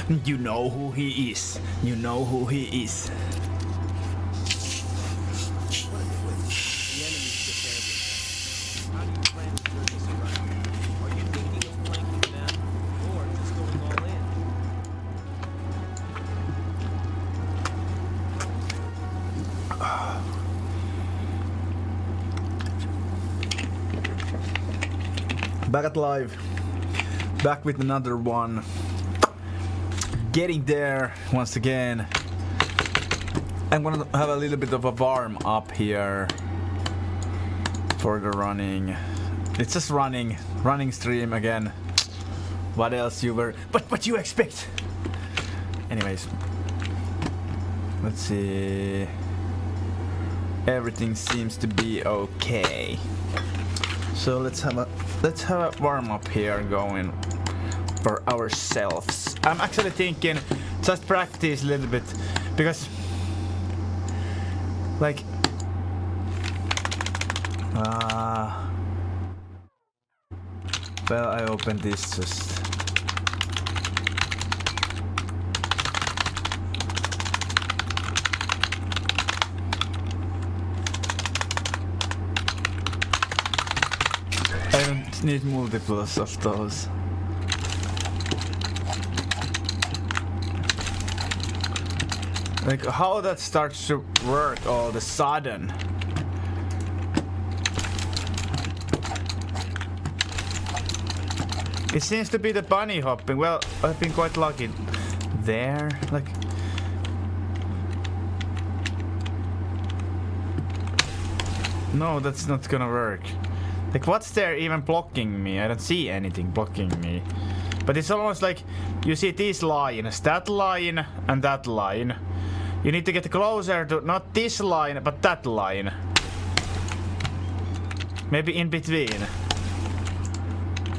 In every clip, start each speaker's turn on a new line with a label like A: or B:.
A: You know who he is. You know who he is. Back at live. Back with another one. Getting there once again. I'm gonna have a little bit of a warm up here for the running. It's just running stream again. What else you were? What you expect? Anyways, let's see. Everything seems to be okay. So let's have a warm up here going for ourselves. I'm actually thinking just practice a little bit because like well, I opened this just I don't need multiples of those. Like how that starts to work all of a sudden. It seems to be the bunny hopping. Well, I've been quite lucky there. Like no, that's not gonna work. Like what's there even blocking me? I don't see anything blocking me. But it's almost like you see these lines, that line and that line. You need to get closer to not this line, but that line. Maybe in between.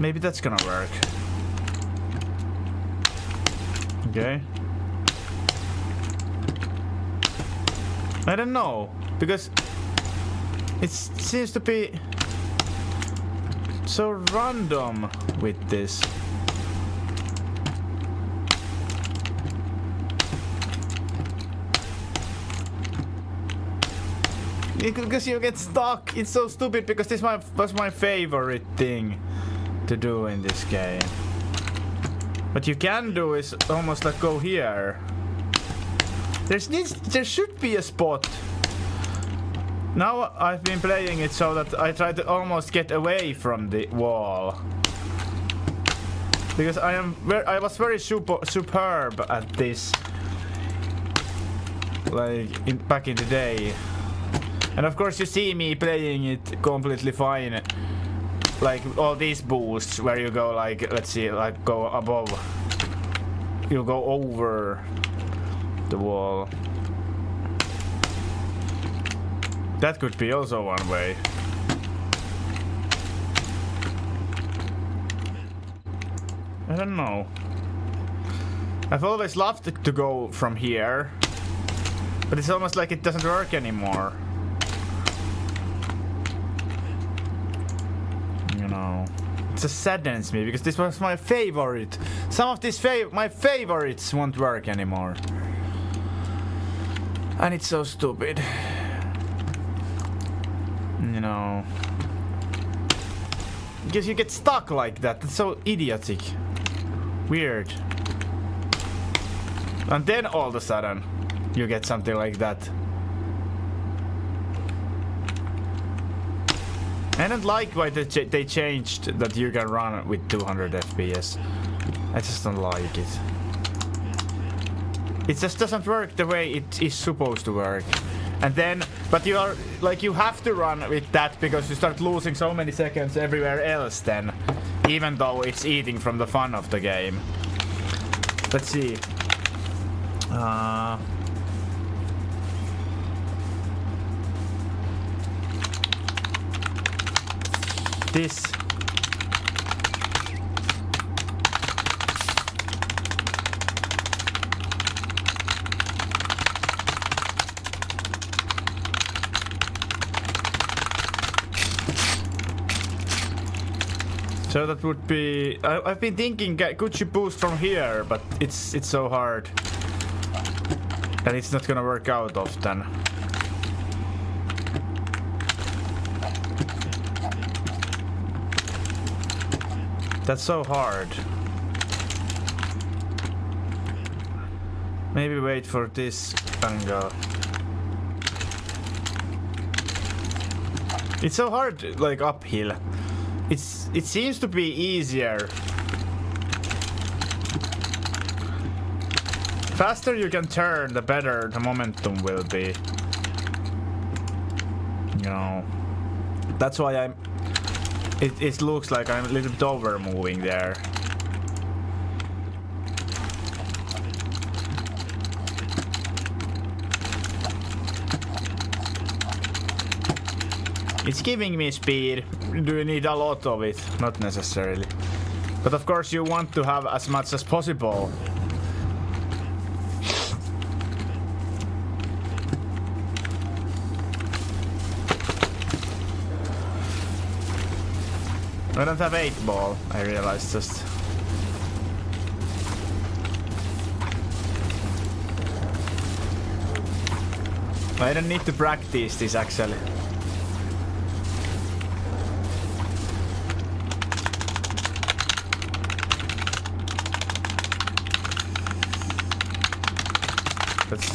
A: Maybe that's gonna work. Okay. I don't know, because it seems to be so random with this. Because you get stuck. It's so stupid because this was my favorite thing to do in this game. What you can do is almost like go here. There should be a spot. Now I've been playing it so that I try to almost get away from the wall. Because I was very superb at this. Like back in the day. And of course you see me playing it completely fine. Like all these boosts where you go like, let's see, like go above. You go over the wall. That could be also one way. I don't know. I've always loved to go from here. But it's almost like it doesn't work anymore. It just saddens me because this was my favorite. Some of these my favorites won't work anymore. And it's so stupid. You know. Because you get stuck like that. It's so idiotic. Weird. And then all of a sudden you get something like that. I don't like why they changed that you can run with 200 FPS. I just don't like it. It just doesn't work the way it is supposed to work. And then, but you are like you have to run with that because you start losing so many seconds everywhere else then. Even though it's eating from the fun of the game. Let's see. This. So that would be... I've been thinking, could you boost from here? But it's so hard. And it's not gonna work out often. That's so hard. Maybe wait for this angle. It's so hard, like uphill. It seems to be easier. Faster you can turn, the better the momentum will be. You know. That's why it looks like I'm a little bit over moving there. It's giving me speed. Do you need a lot of it? Not necessarily. But of course you want to have as much as possible. I don't have 8 ball, I realized just. I don't need to practice this actually. Let's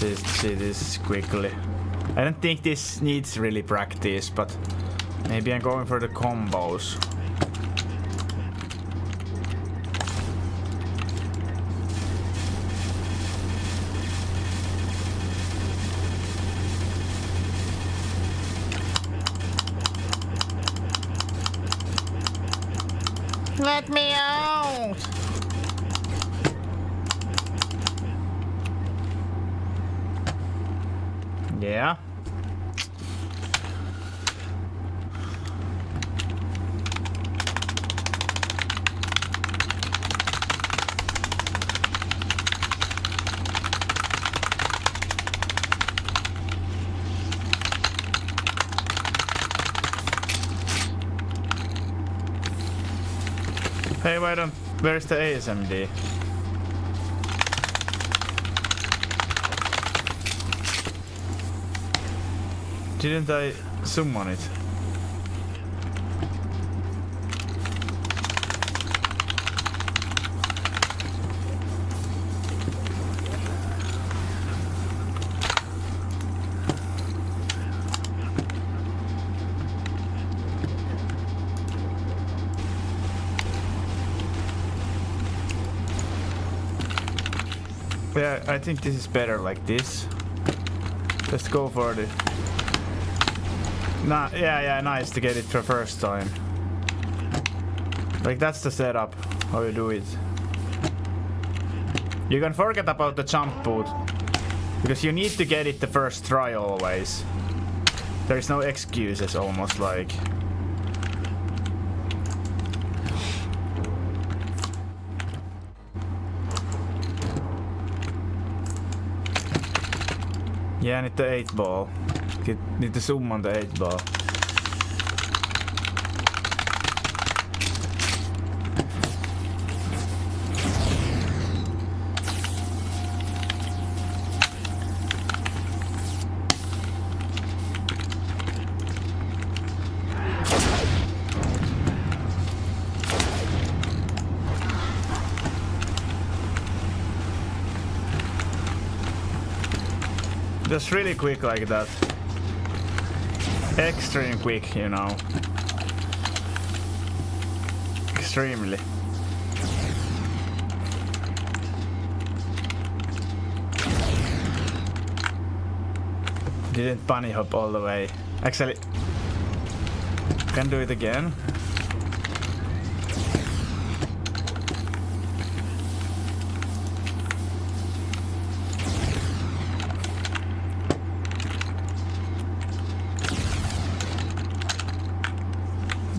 A: see this quickly. I don't think this needs really practice, but maybe I'm going for the combos. Let me out! Yeah. Hey, where's the ASMD? Didn't I summon it? Yeah, I think this is better like this. Let's go for the... Nah, yeah, nice to get it for first time. Like that's the setup, how you do it. You can forget about the jump boot, because you need to get it the first try always. There is no excuses, almost like. Yeah, I need the 8 ball. Need to summon the 8 ball. Just really quick like that. Extreme quick, you know. Extremely. Didn't bunny hop all the way. Actually, can do it again.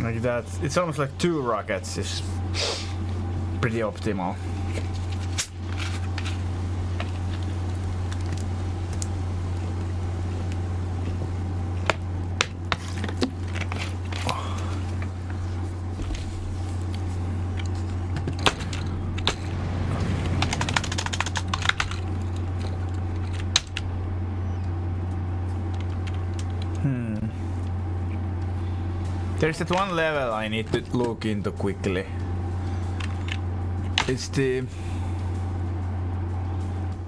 A: Like that. It's almost like 2 rockets is pretty optimal. There's that one level I need to look into quickly. It's the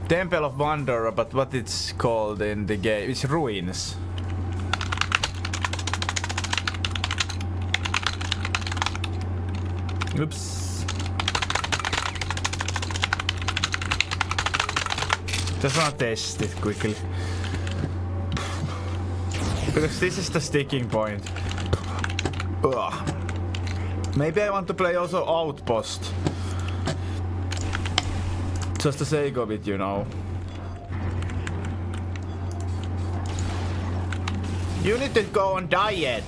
A: Temple of Wonder, but what it's called in the game, it's Ruins. Oops. Just wanna test it quickly. Because this is the sticking point. Ugh. Maybe I want to play also Outpost. Just the sake of it, you know. You need to go on diet.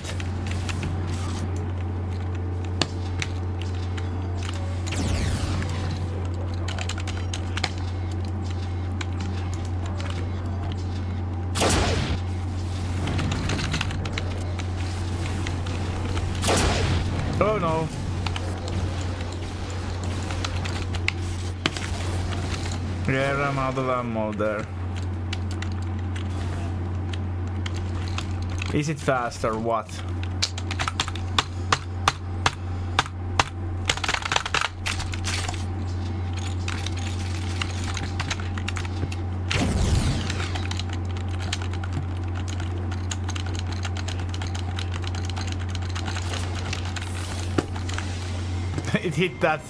A: Oh no. Yeah, I'm out of ammo there. Is it fast or what? It hit that.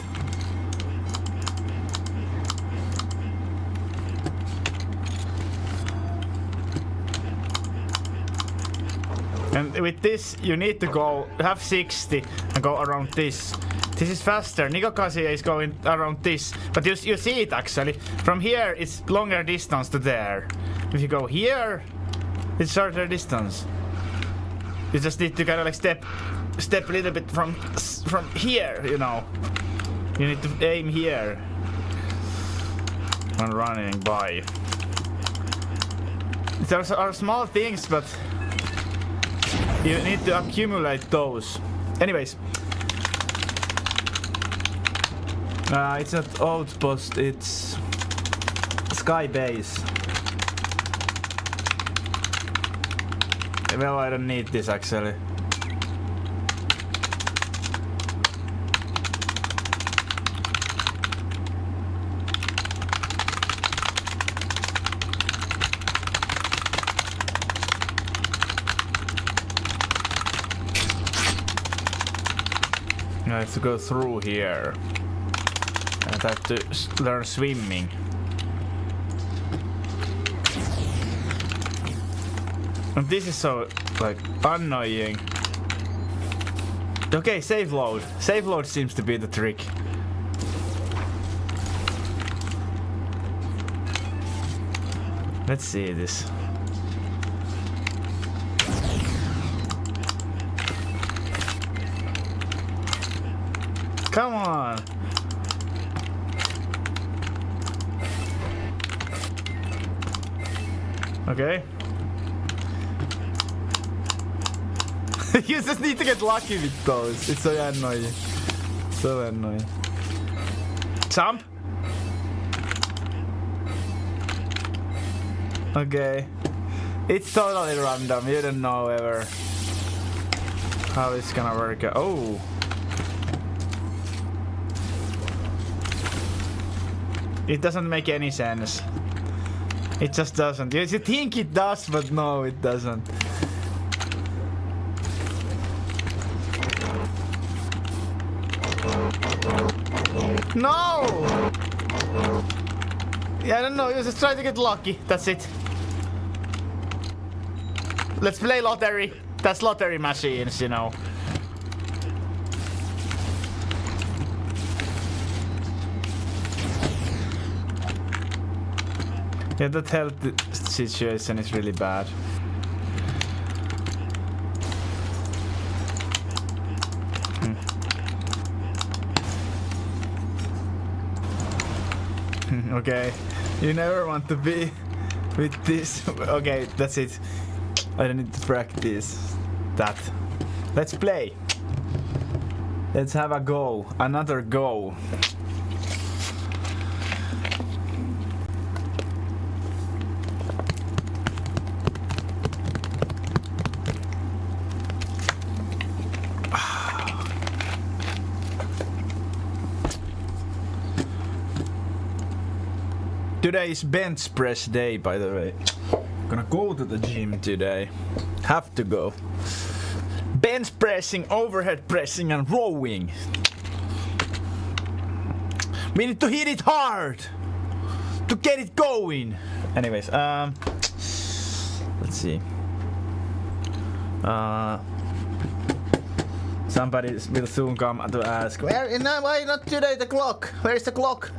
A: And with this, you need to go have 60 and go around this. This is faster. Nikokasia is going around this, but you see it actually. From here, it's longer distance to there. If you go here, it's shorter distance. You just need to kind of like step a little bit from here, you know. You need to aim here when running by. There are small things, but you need to accumulate those. Anyways. It's not Outpost, it's Sky Base. Well, I don't need this actually. I have to go through here. And I have to learn swimming. And this is so, like, annoying. Okay, save load. Save load seems to be the trick. Let's see this. Come on! Okay. You just need to get lucky with those. It's so annoying. So annoying. Jump! Okay. It's totally random. You don't know ever how it's gonna work out. Oh! It doesn't make any sense. It just doesn't. You think it does, but no, it doesn't. No! Yeah, I don't know. You just try to get lucky. That's it. Let's play lottery. That's lottery machines, you know. Yeah, that health situation is really bad. Okay, you never want to be with this. Okay, that's it. I don't need to practice that. Let's play. Let's have a go. Another go. Today is bench press day, by the way. Gonna go to the gym today. Have to go. Bench pressing, overhead pressing, and rowing. We need to hit it hard to get it going. Anyways, let's see. Somebody will soon come to ask, why not today the clock? Where is the clock?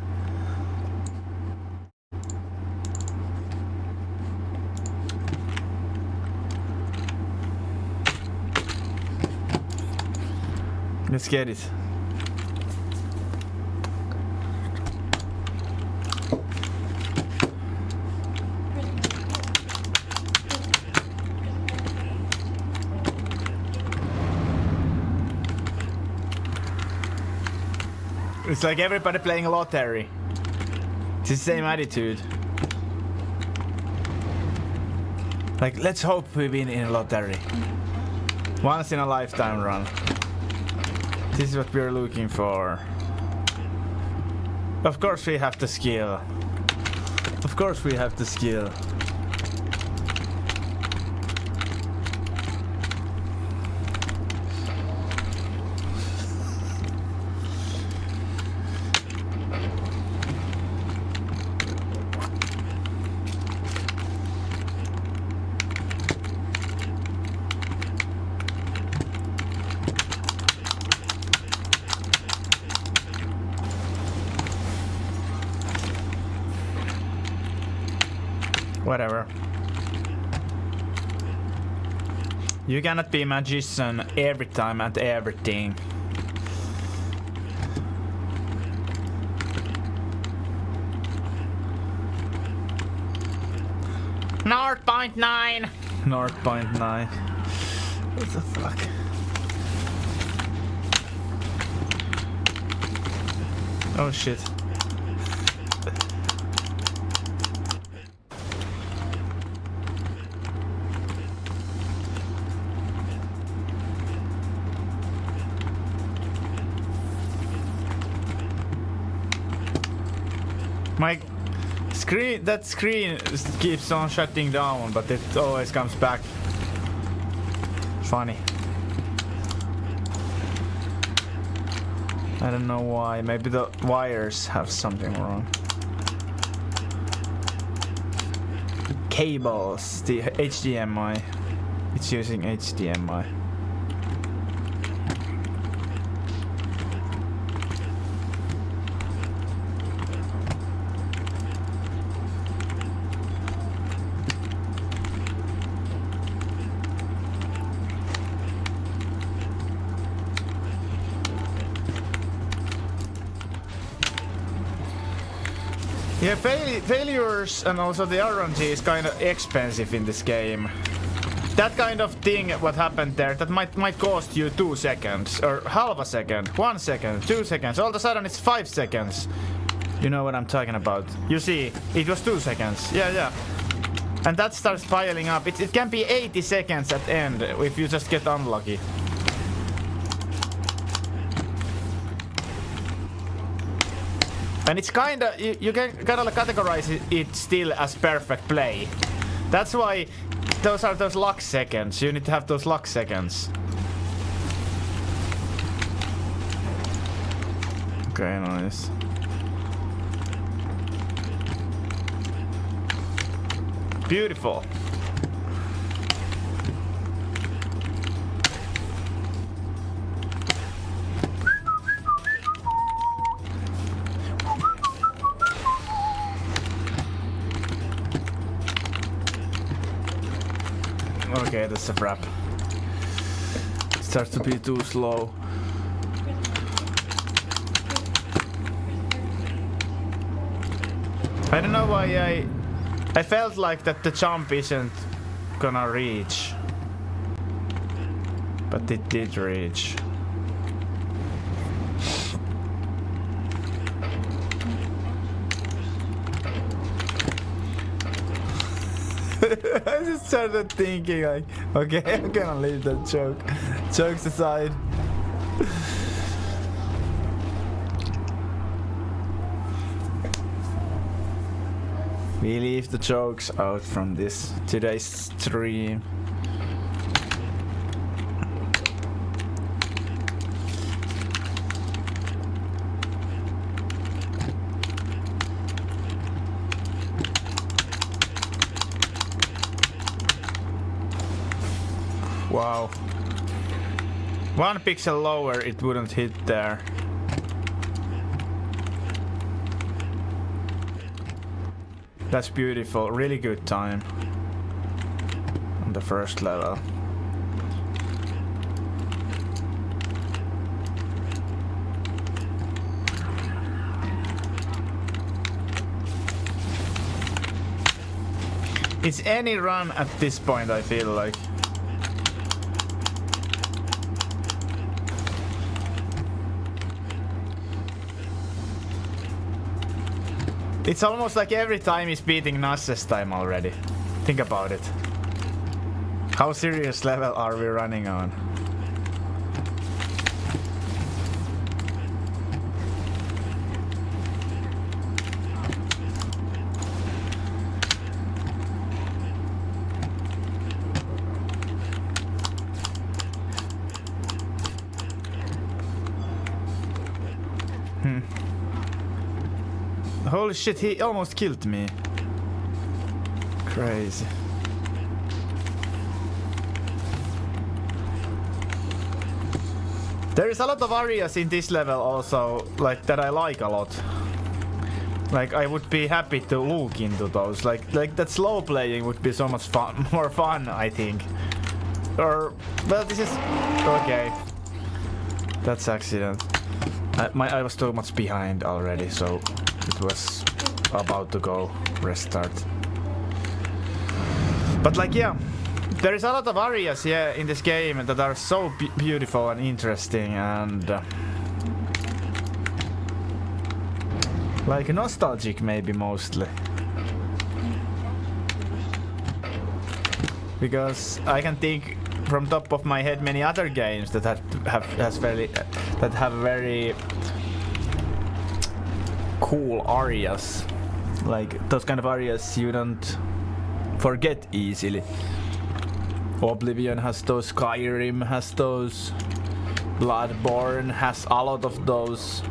A: Let's get it. It's like everybody playing a lottery. It's the same attitude. Like, let's hope we win in a lottery. Once in a lifetime run. This is what we're looking for. Of course we have the skill. Of course we have the skill. Whatever. You cannot be a magician every time at everything. North point 9. North point 9. What the fuck? Oh shit. My screen, that screen keeps on shutting down, but it always comes back. Funny. I don't know why. Maybe the wires have something wrong. Cables, the HDMI. It's using HDMI. Yeah, failures and also the RNG is kind of expensive in this game. That kind of thing, what happened there, that might cost you 2 seconds, or half a second, 1 second, 2 seconds. All of a sudden it's 5 seconds. You know what I'm talking about. You see, it was 2 seconds. Yeah. And that starts piling up. It can be 80 seconds at end if you just get unlucky. And it's kinda, you can kinda categorize it still as perfect play. That's why those are those luck seconds. You need to have those luck seconds. Okay, nice. Beautiful. Okay, that's a wrap. It starts to be too slow. I don't know why I felt like that the jump isn't gonna reach. But it did reach. I just started thinking like, okay, I'm gonna leave that joke. Jokes aside. We leave the jokes out from this today's stream. Wow. 1 pixel lower, it wouldn't hit there. That's beautiful, really good time on the first level. It's any run at this point, I feel like. It's almost like every time is beating Nasse's time already. Think about it. How serious level are we running on? Holy shit, he almost killed me. Crazy. There is a lot of areas in this level also, like, that I like a lot. Like, I would be happy to look into those. Like that slow playing would be so much fun, more fun, I think. Or, well, this is okay. That's accident. I was too much behind already, so it was about to go restart. But like, yeah, there is a lot of areas, yeah, in this game that are so beautiful and interesting and like nostalgic, maybe mostly. Because I can think from top of my head many other games that have very cool areas, like those kind of areas you don't forget easily. Oblivion has those, Skyrim has those, Bloodborne has a lot of those.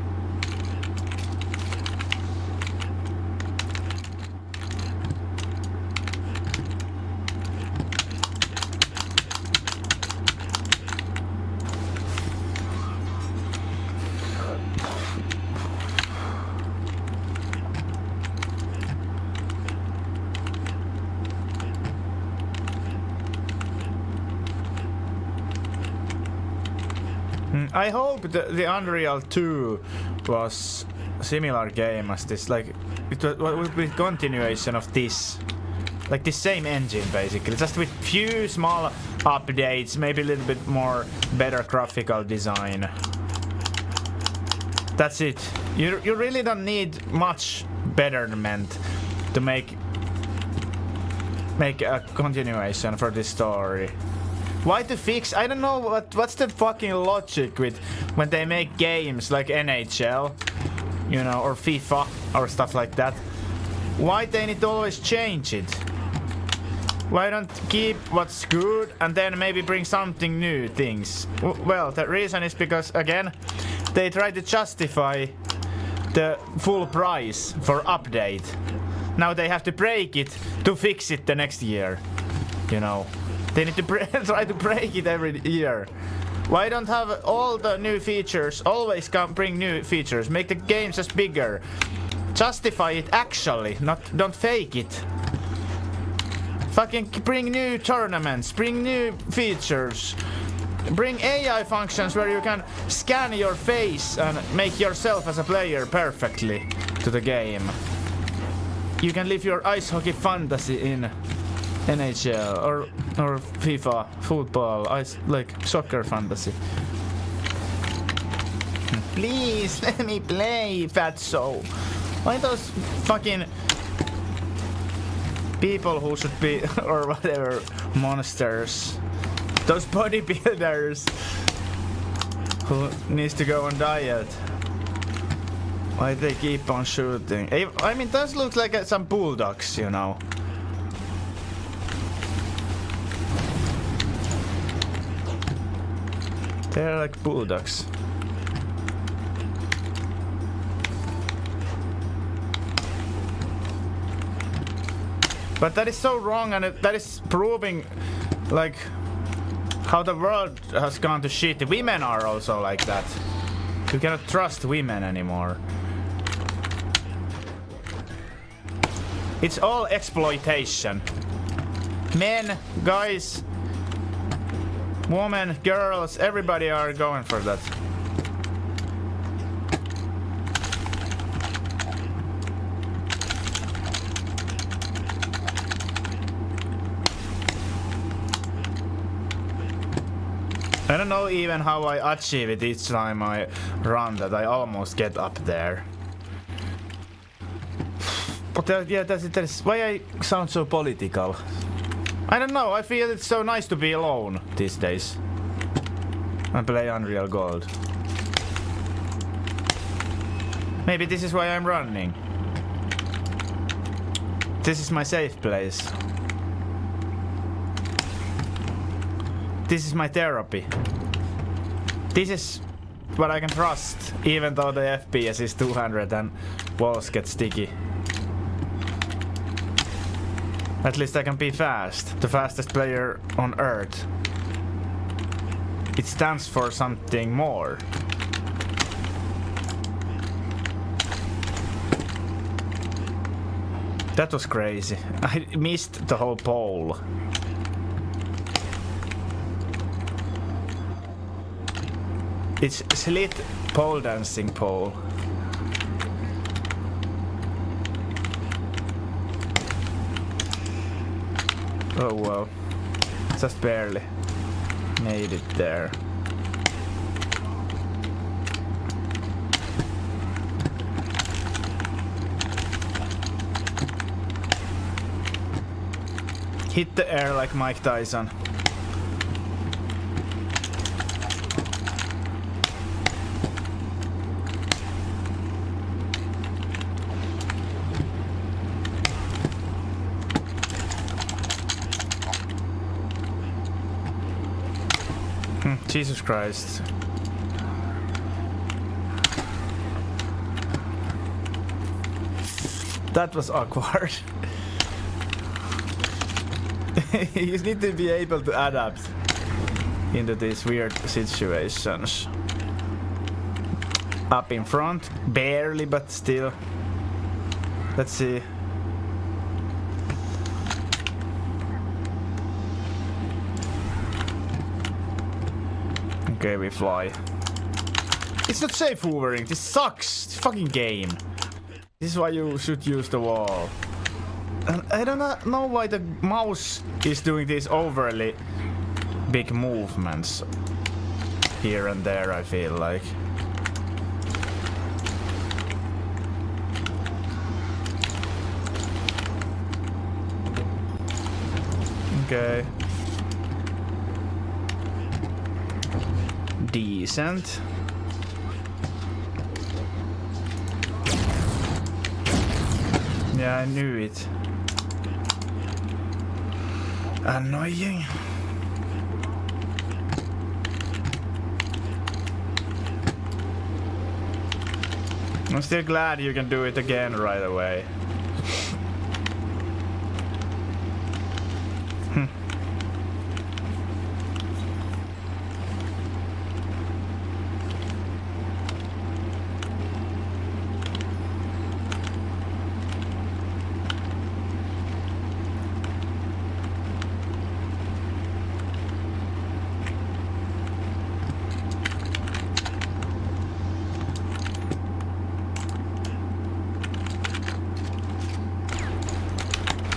A: I hope the Unreal 2 was a similar game as this, like it would be continuation of this, like the same engine basically, just with few small updates, maybe a little bit more better graphical design. That's it. You really don't need much betterment to make a continuation for this story. Why to fix? I don't know what's the fucking logic with when they make games like NHL, you know, or FIFA or stuff like that. Why they need to always change it? Why don't keep what's good and then maybe bring something new things? Well, the reason is because again, they try to justify the full price for update. Now they have to break it to fix it the next year, you know. They need to try to break it every year. Why don't have all the new features, always bring new features, make the game just bigger. Justify it actually, don't fake it. Fucking bring new tournaments, bring new features. Bring AI functions where you can scan your face and make yourself as a player perfectly to the game. You can live your ice hockey fantasy in NHL or FIFA, football, like soccer fantasy. Please let me play, fatso. Why those fucking people who should be or whatever monsters, those bodybuilders who needs to go on diet. Why they keep on shooting? I mean, those look like some bulldogs, you know. They're like bulldogs. But that is so wrong, and that is proving like how the world has gone to shit. The women are also like that. You cannot trust women anymore. It's all exploitation. Men, guys, women, girls, everybody are going for that. I don't know even how I achieve it each time I run that I almost get up there. But yeah, that's why I sound so political. I don't know, I feel it's so nice to be alone these days. I play Unreal Gold. Maybe this is why I'm running. This is my safe place. This is my therapy. This is what I can trust, even though the FPS is 200 and walls get sticky. At least I can be fast. The fastest player on Earth. It stands for something more. That was crazy. I missed the whole pole. It's slit pole dancing pole. Oh well. Just barely made it there. Hit the air like Mike Tyson. Jesus Christ. That was awkward. You need to be able to adapt into these weird situations. Up in front, barely, but still. Let's see. Okay, we fly. It's not safe hovering. This sucks. This fucking game. This is why you should use the wall. And I don't know why the mouse is doing these overly big movements here and there, I feel like. Okay. Decent. Yeah, I knew it. Annoying. I'm still glad you can do it again right away.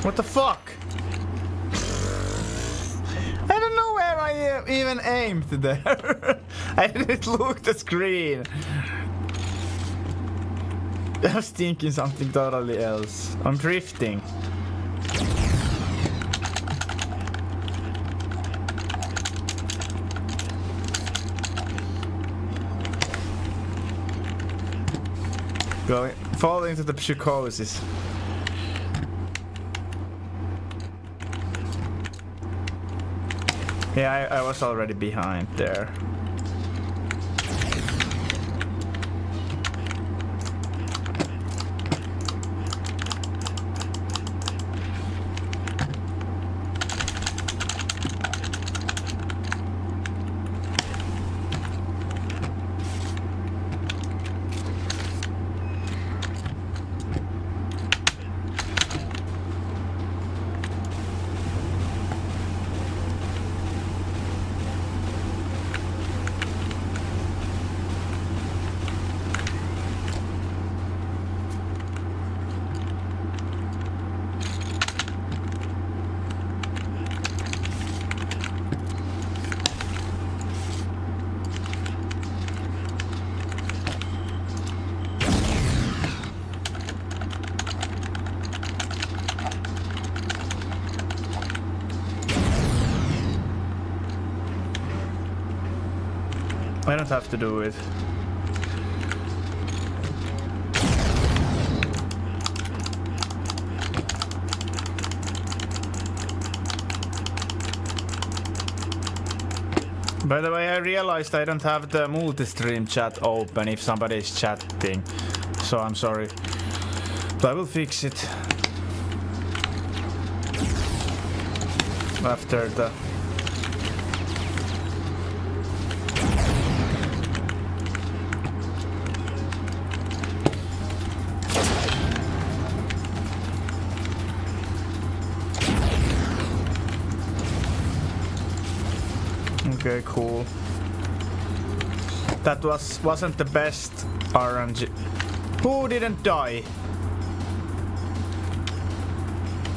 A: What the fuck? I don't know where I even aimed there. I didn't look at the screen. I was thinking something totally else. I'm drifting. Fall into the psychosis. Yeah, I was already behind there. I don't have to do it. By the way, I realized I don't have the multi-stream chat open if somebody is chatting. So I'm sorry. But I will fix it. After the... Okay, cool. That wasn't the best RNG. Who didn't die?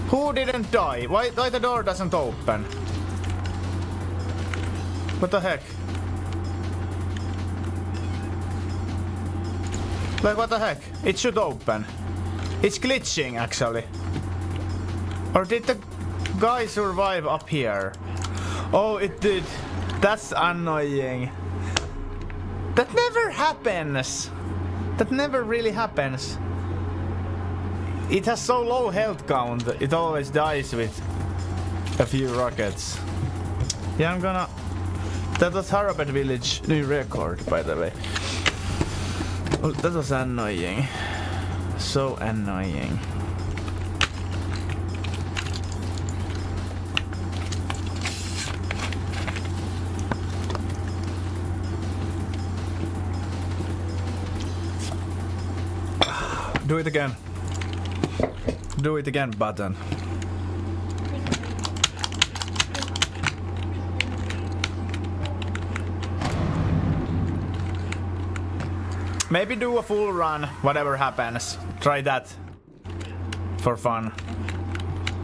A: Who didn't die? Why the door doesn't open? What the heck? Like, what the heck? It should open. It's glitching, actually. Or did the guy survive up here? Oh, it did. That's annoying. That never happens. That never really happens. It has so low health count, it always dies with a few rockets. Yeah, I'm gonna... That was Harapet Village new record, by the way. Oh, that was annoying. So annoying. Do it again. Do it again, button. Maybe do a full run, whatever happens. Try that. For fun.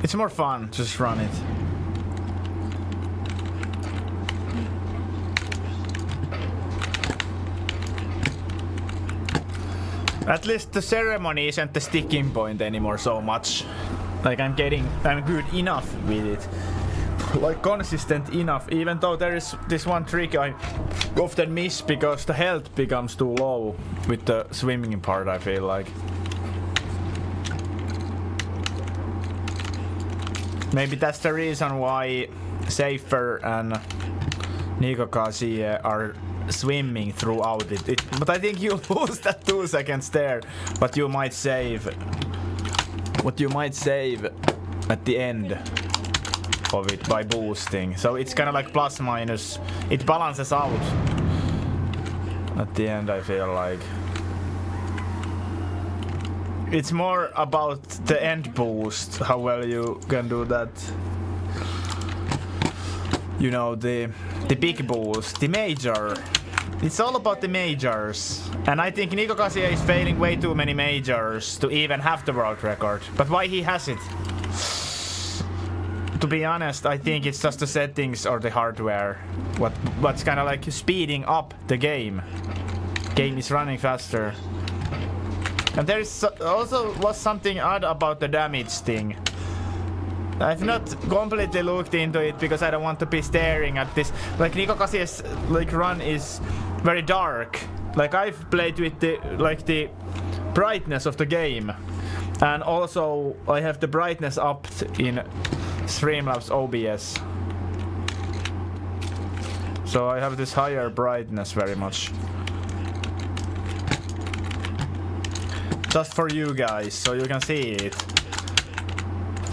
A: It's more fun, just run it. At least the ceremony isn't the sticking point anymore so much. Like I'm good enough with it. Like consistent enough, even though there is this one trick I often miss because the health becomes too low with the swimming part, I feel like. Maybe that's the reason why Safer and Nikokazi are swimming throughout it. But I think you lose that 2 seconds there, but you might save what you might save at the end of it by boosting. So it's kind of like plus minus. It balances out at the end, I feel like. It's more about the end boost, how well you can do that. You know, the big boost, the major. It's all about the majors. And I think Nikokasia is failing way too many majors to even have the world record. But why he has it? To be honest, I think it's just the settings or the hardware. What's kind of like speeding up the game. Game is running faster. And there is also was something odd about the damage thing. I've not completely looked into it because I don't want to be staring at this. Like Nikokasia's like run is very dark. Like I've played with the brightness of the game. And also I have the brightness up in Streamlabs OBS. So I have this higher brightness very much. Just for you guys, so you can see it.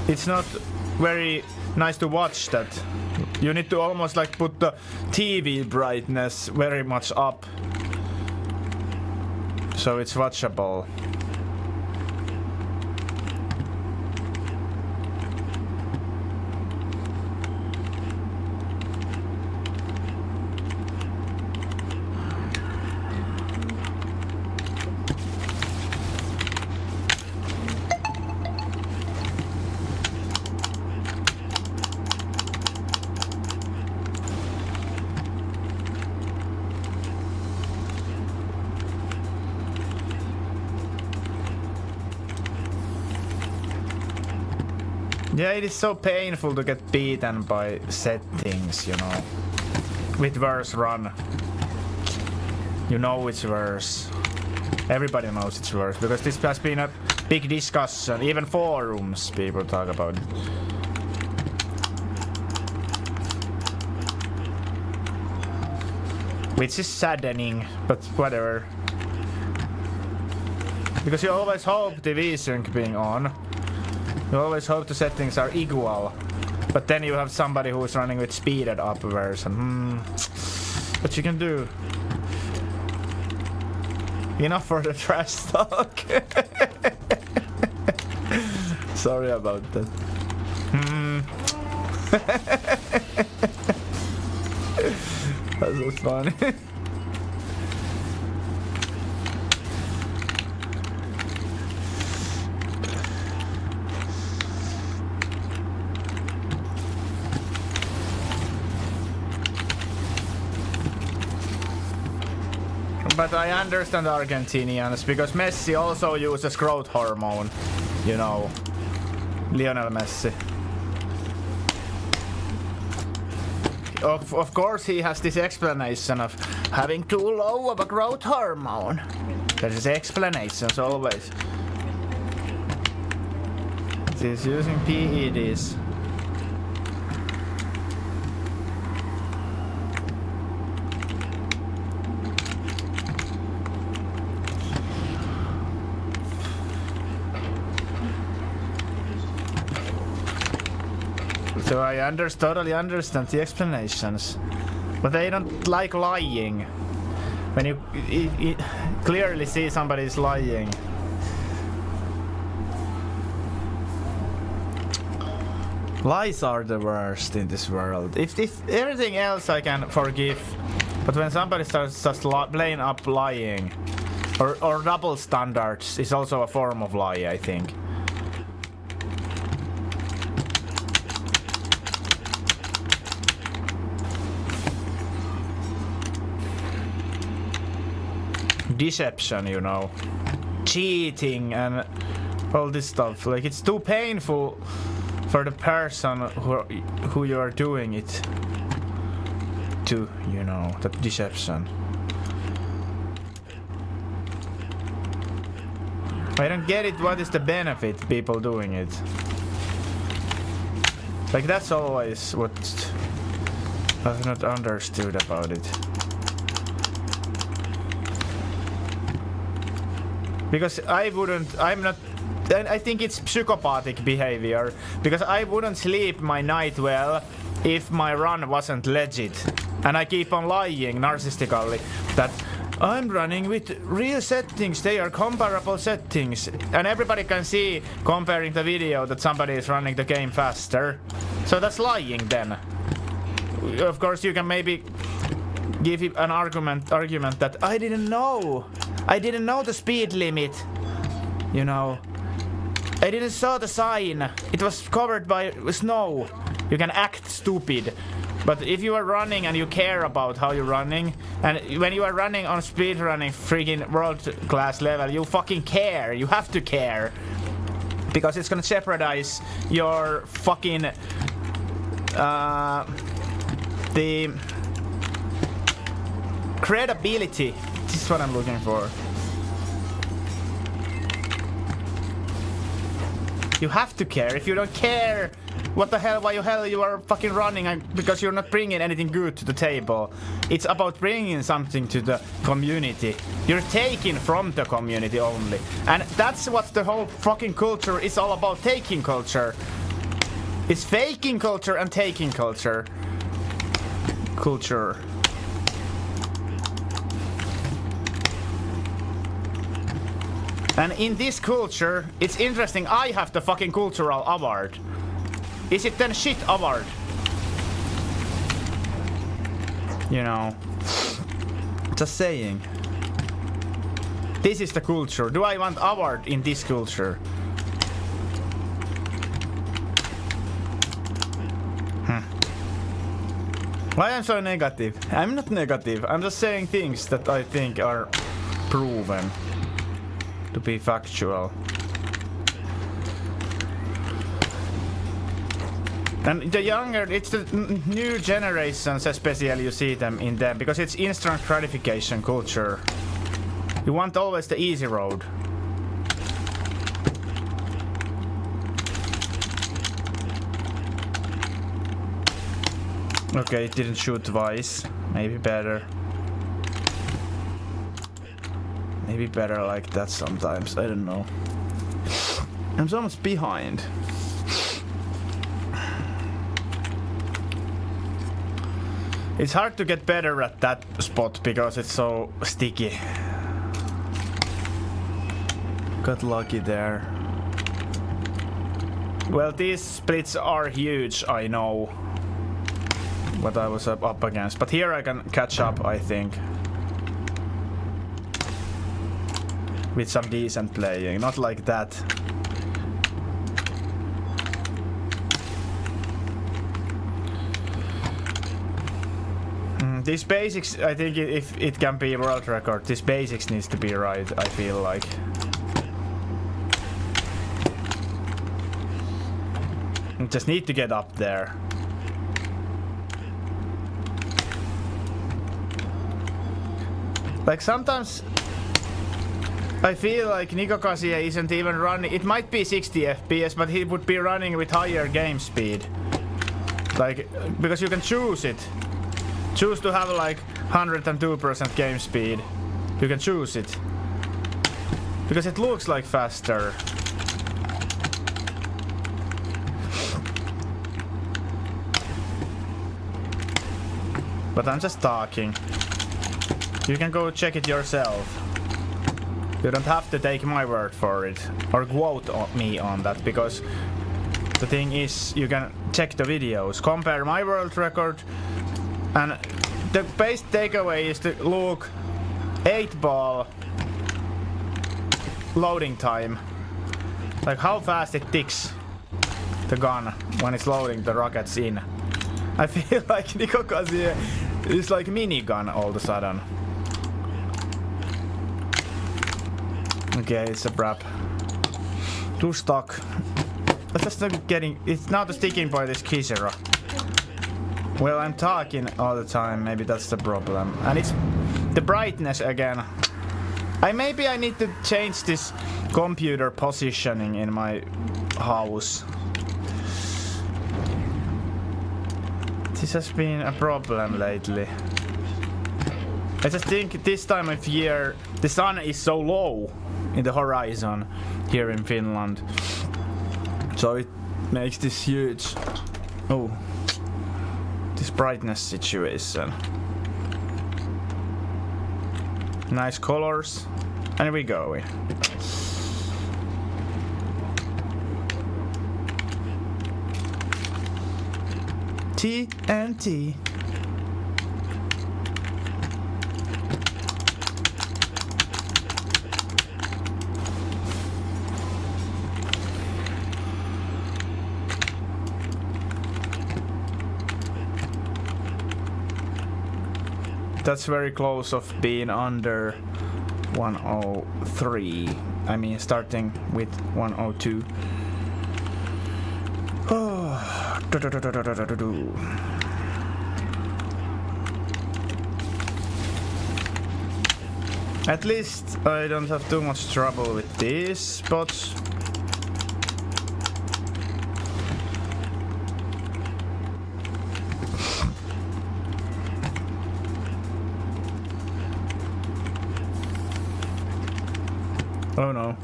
A: It's not very nice to watch that. You need to almost like put the TV brightness very much up. So it's watchable. Yeah, it is so painful to get beaten by settings, you know. With verse run. You know it's verse. Everybody knows it's verse, because this has been a big discussion. Even forums people talk about it. Which is saddening, but whatever. Because you always hope the VSync being on. You always hope the settings are equal, but then you have somebody who is running with speeded up version. What you can do? Enough for the trash talk. Sorry about that. That was funny. But I understand Argentinians, because Messi also uses growth hormone. You know, Lionel Messi. Of course he has this explanation of having too low of a growth hormone. There is explanations always. He's using PEDs. So I totally understand the explanations, but they don't like lying. When you clearly see somebody is lying. Lies are the worst in this world. If everything else I can forgive, but when somebody starts just plain up lying, or double standards is also a form of lie, I think. Deception, you know, cheating and all this stuff. Like, it's too painful for the person who you are doing it to, you know, that deception. I don't get it. What is the benefit people doing it? Like, that's always what I've not understood about it. Because I'm not, I think it's psychopathic behavior, because I wouldn't sleep my night well if my run wasn't legit. And I keep on lying narcissistically that I'm running with real settings, they are comparable settings. And everybody can see, comparing the video, that somebody is running the game faster. So that's lying then. Of course you can maybe give an argument that I didn't know the speed limit, you know. I didn't saw the sign. It was covered by snow. You can act stupid. But if you are running and you care about how you're running, and when you are running on speedrunning freaking world class level, you fucking care. You have to care. Because it's gonna jeopardize your fucking the credibility. This is what I'm looking for.
B: You have to care. If you don't care, what the hell, why the hell you are fucking running? Because you're not bringing anything good to the table. It's about bringing something to the community. You're taking from the community only. And that's what the whole fucking culture is all about, taking culture. It's faking culture and taking culture. Culture. And in this culture, it's interesting, I have the fucking cultural award. Is it then shit award? You know. Just saying. This is the culture. Do I want award in this culture? Why am I so negative? I'm not negative. I'm just saying things that I think are proven to be factual. And the younger, it's the new generations especially, you see them in them, because it's instant gratification culture. You want always the easy road. Okay, it didn't shoot twice. Maybe better. Maybe better like that sometimes, I don't know. I'm so much behind. It's hard to get better at that spot because it's so sticky. Got lucky there. Well, these splits are huge, I know. What I was up against. But here I can catch up, I think. With some decent playing, not like that. These basics, I think if it can be world record, this basics needs to be right, I feel like. You just need to get up there. Like sometimes I feel like Niko Kasia isn't even running. It might be 60 FPS, but he would be running with higher game speed. Like, because you can choose it. Choose to have like 102% game speed. You can choose it. Because it looks like faster. But I'm just talking. You can go check it yourself. You don't have to take my word for it or quote me on that, because the thing is, you can check the videos, compare my world record, and the base takeaway is to look 8-ball loading time, like how fast it ticks the gun when it's loading the rockets in. I feel like Niko Kasia is like minigun all of a sudden. Okay, it's a wrap. Too stuck. Let's just not getting. It's not the sticking point, it's Kisera. Well, I'm talking all the time. Maybe that's the problem. And it's the brightness again. Maybe I need to change this computer positioning in my house. This has been a problem lately. I just think this time of year the sun is so low in the horizon here in Finland. So it makes this huge, this brightness situation. Nice colors. And we go. TNT. That's very close of being under 103. I mean, starting with 102. At least I don't have too much trouble with these spots. Oh no.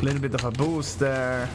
B: A little bit of a boost there.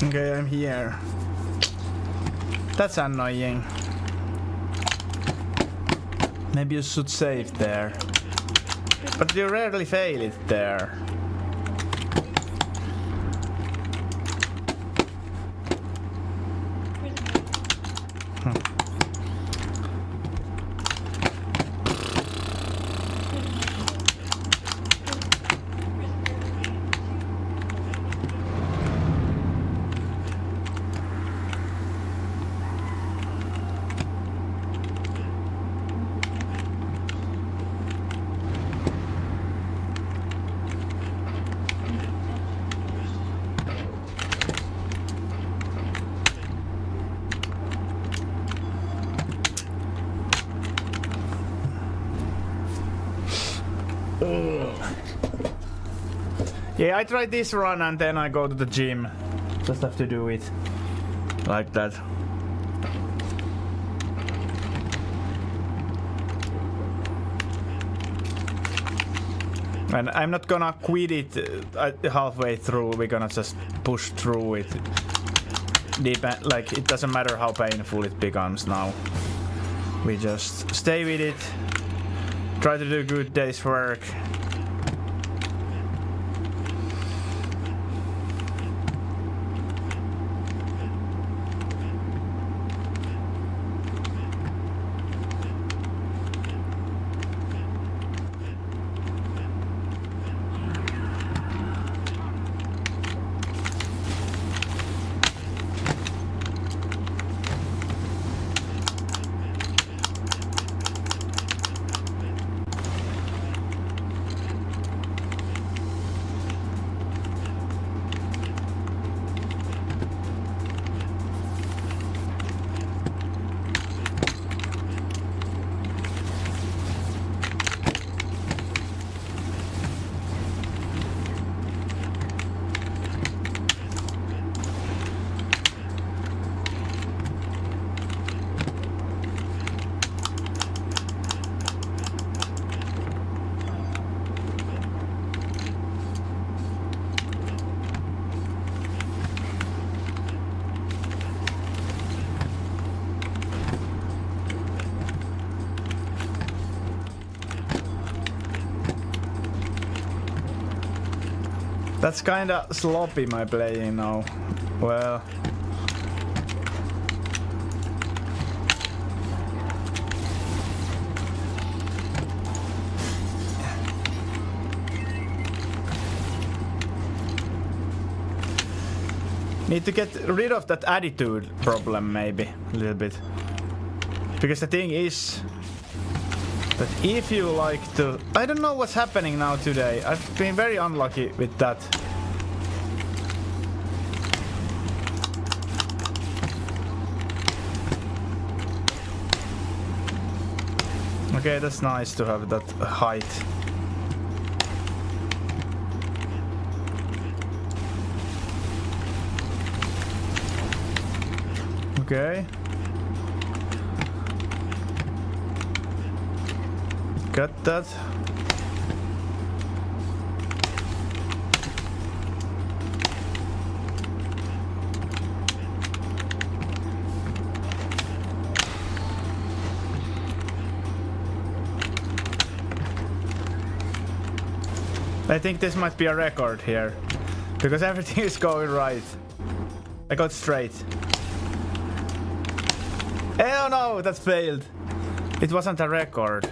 B: Okay, I'm here. That's annoying. Maybe you should save there. But you rarely fail it there. Yeah, I tried this run and then I go to the gym. Just have to do it like that. And I'm not gonna quit it halfway through. We're gonna just push through it. Like, it doesn't matter how painful it becomes now. We just stay with it. Try to do a good day's work. That's kinda sloppy, my playing now. Well... Need to get rid of that attitude problem, maybe, a little bit. Because the thing is... that if you like to... I don't know what's happening now today. I've been very unlucky with that. Okay, that's nice to have that height. Okay. Got that. I think this might be a record here, because everything is going right. I got straight. Oh no, that's failed. It wasn't a record.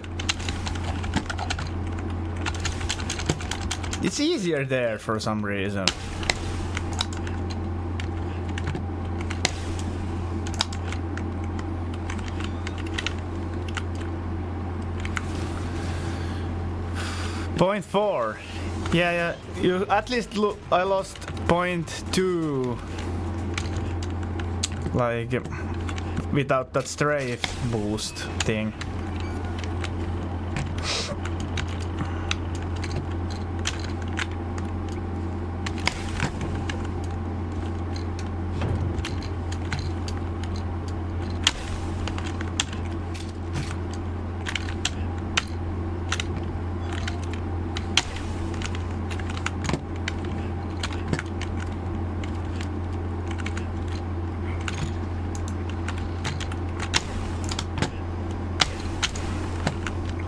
B: It's easier there for some reason. .4. Yeah. You at least I lost 0.2. Like without that strafe boost thing.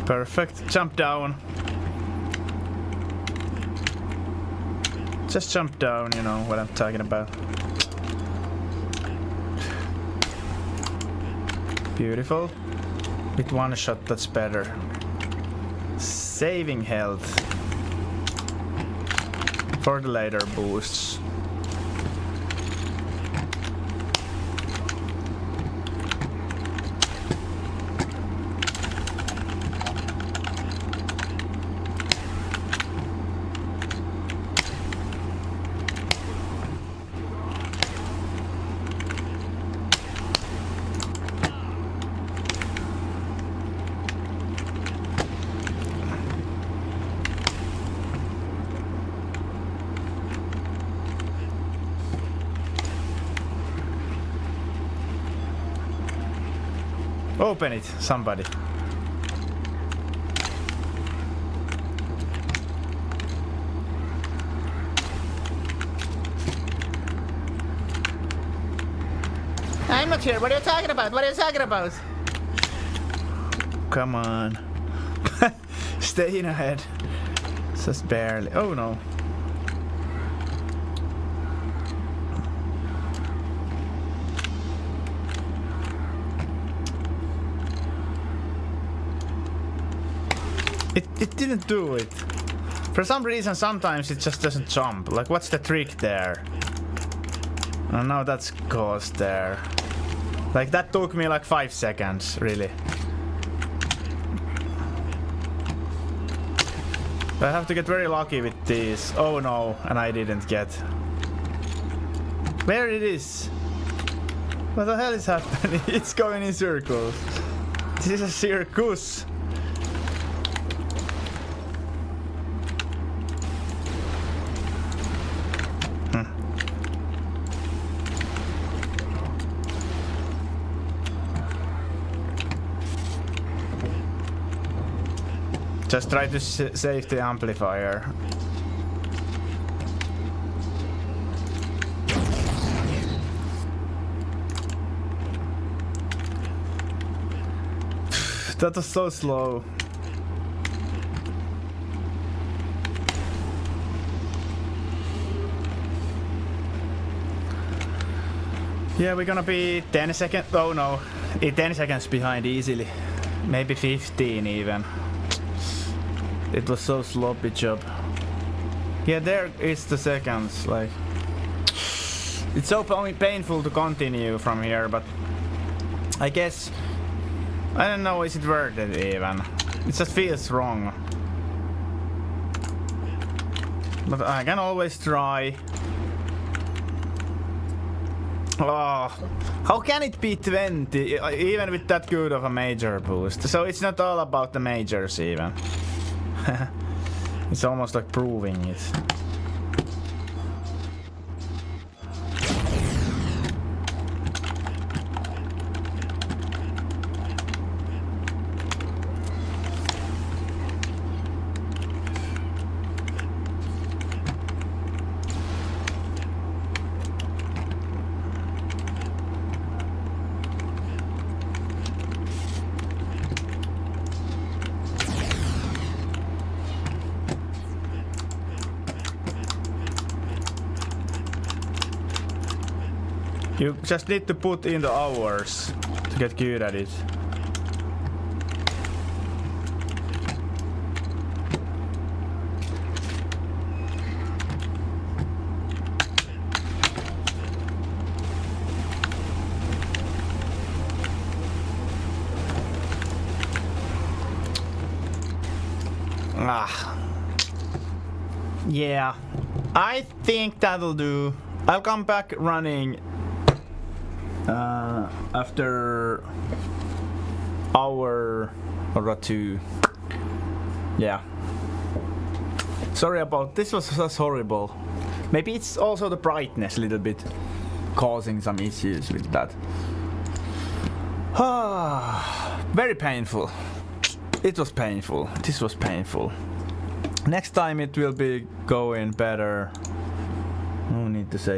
B: Perfect. Jump down. Just jump down, you know what I'm talking about. Beautiful. With one shot, that's better. Saving health for the later boosts. Open it, somebody. I'm not here. What are you talking about? What are you talking about? Come on. Stay in ahead. Just barely. Oh no. It didn't do it. For some reason, sometimes it just doesn't jump. Like, what's the trick there? Oh no, that's caused there. Like, that took me like 5 seconds, really. I have to get very lucky with these. Oh no, and I didn't get. Where it is? What the hell is happening? It's going in circles. This is a circus. Just try to save the amplifier. That was so slow. Yeah, we're gonna be 10 seconds. Oh no, 10 seconds behind easily. Maybe 15 even. It was so sloppy job. Yeah, there is the seconds, like. It's so painful to continue from here, but I guess, I don't know, is it worth it even? It just feels wrong. But I can always try. Oh, how can it be 20 even with that good of a major boost? So it's not all about the majors even. It's almost like proving it. You just need to put in the hours to get good at it. Yeah, I think that'll do. I'll come back running after hour or two. Yeah. Sorry about this. Was just horrible. Maybe it's also the brightness a little bit causing some issues with that. Very painful. It was painful. This was painful. Next time it will be going better. No need to say